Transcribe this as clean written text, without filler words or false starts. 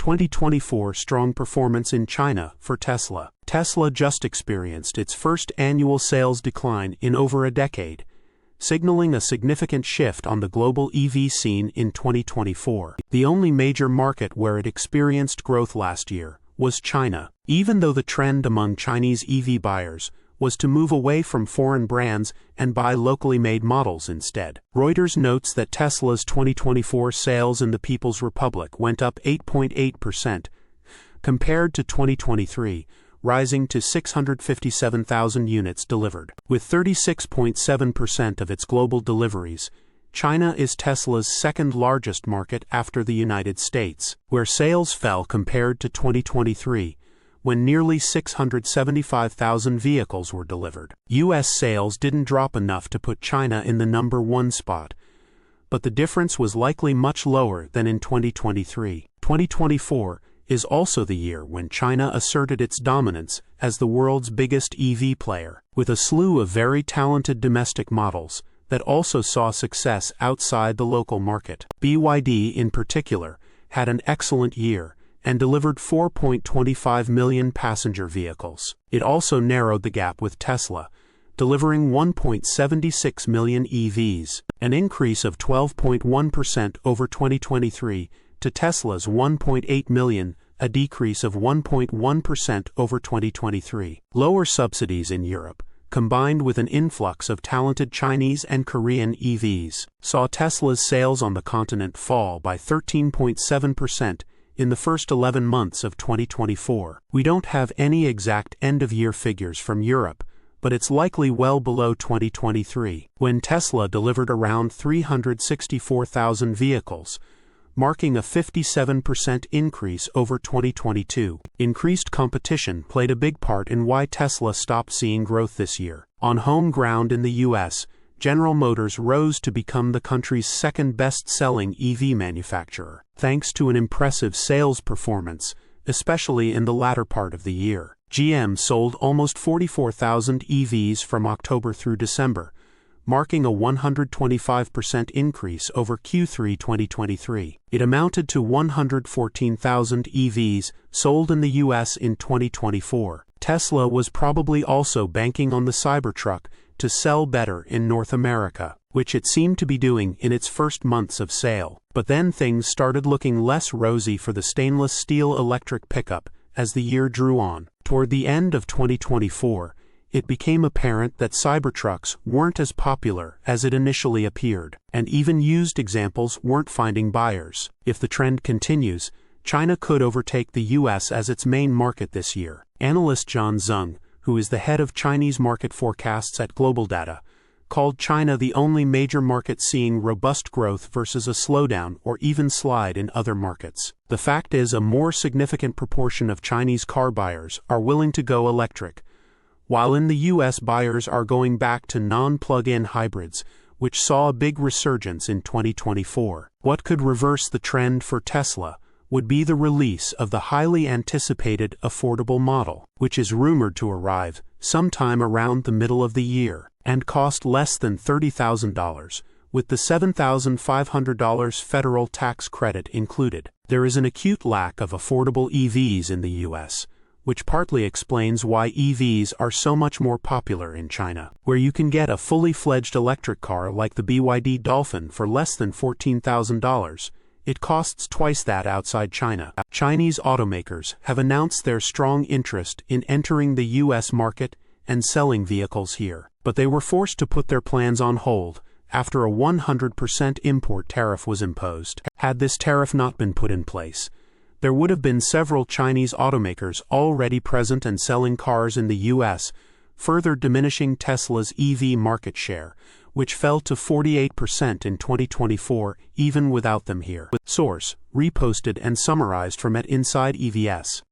2024 strong performance in China for Tesla. Tesla just experienced its first annual sales decline in over a decade, signaling a significant shift on the global EV scene in 2024. The only major market where it experienced growth last year was China, even though the trend among Chinese EV buyers was to move away from foreign brands and buy locally made models instead. Reuters notes that Tesla's 2024 sales in the People's Republic went up 8.8% compared to 2023, rising to 657,000 units delivered. With 36.7% of its global deliveries, China is Tesla's second largest market after the United States, where sales fell compared to 2023, when nearly 675,000 vehicles were delivered. U.S. sales didn't drop enough to put China in the number one spot, but the difference was likely much lower than in 2023. 2024 is also the year when China asserted its dominance as the world's biggest EV player, with a slew of very talented domestic models that also saw success outside the local market. BYD, in particular, had an excellent year and delivered 4.25 million passenger vehicles. It also narrowed the gap with Tesla, delivering 1.76 million EVs, an increase of 12.1% over 2023 to Tesla's 1.8 million, a decrease of 1.1% over 2023. Lower subsidies in Europe, combined with an influx of talented Chinese and Korean EVs, saw Tesla's sales on the continent fall by 13.7% in the first 11 months of 2024. We don't have any exact end-of-year figures from Europe, but it's likely well below 2023, when Tesla delivered around 364,000 vehicles, marking a 57% increase over 2022. Increased competition played a big part in why Tesla stopped seeing growth this year. On home ground in the U.S., General Motors rose to become the country's second best-selling EV manufacturer, thanks to an impressive sales performance, especially in the latter part of the year. GM sold almost 44,000 EVs from October through December, marking a 125% increase over Q3 2023. It amounted to 114,000 EVs sold in the U.S. in 2024. Tesla was probably also banking on the Cybertruck to sell better in North America, which it seemed to be doing in its first months of sale. But then things started looking less rosy for the stainless steel electric pickup as the year drew on. Toward the end of 2024, it became apparent that Cybertrucks weren't as popular as it initially appeared, and even used examples weren't finding buyers. If the trend continues, China could overtake the U.S. as its main market this year. Analyst John Zeng, who is the head of Chinese market forecasts at Global Data, called China the only major market seeing robust growth versus a slowdown or even slide in other markets. The fact is, a more significant proportion of Chinese car buyers are willing to go electric, while in the U.S. buyers are going back to non-plug-in hybrids, which saw a big resurgence in 2024. What could reverse the trend for Tesla would be the release of the highly anticipated affordable model, which is rumored to arrive sometime around the middle of the year and cost less than $30,000, with the $7,500 federal tax credit included. There is an acute lack of affordable EVs in the U.S., which partly explains why EVs are so much more popular in China, where you can get a fully fledged electric car like the BYD Dolphin for less than $14,000. It costs twice that outside China. Chinese automakers have announced their strong interest in entering the U.S. market and selling vehicles here, but they were forced to put their plans on hold after a 100% import tariff was imposed. Had this tariff not been put in place, there would have been several Chinese automakers already present and selling cars in the U.S., further diminishing Tesla's EV market share, which fell to 48% in 2024 even without them here. Source: reposted and summarized from @insideevs.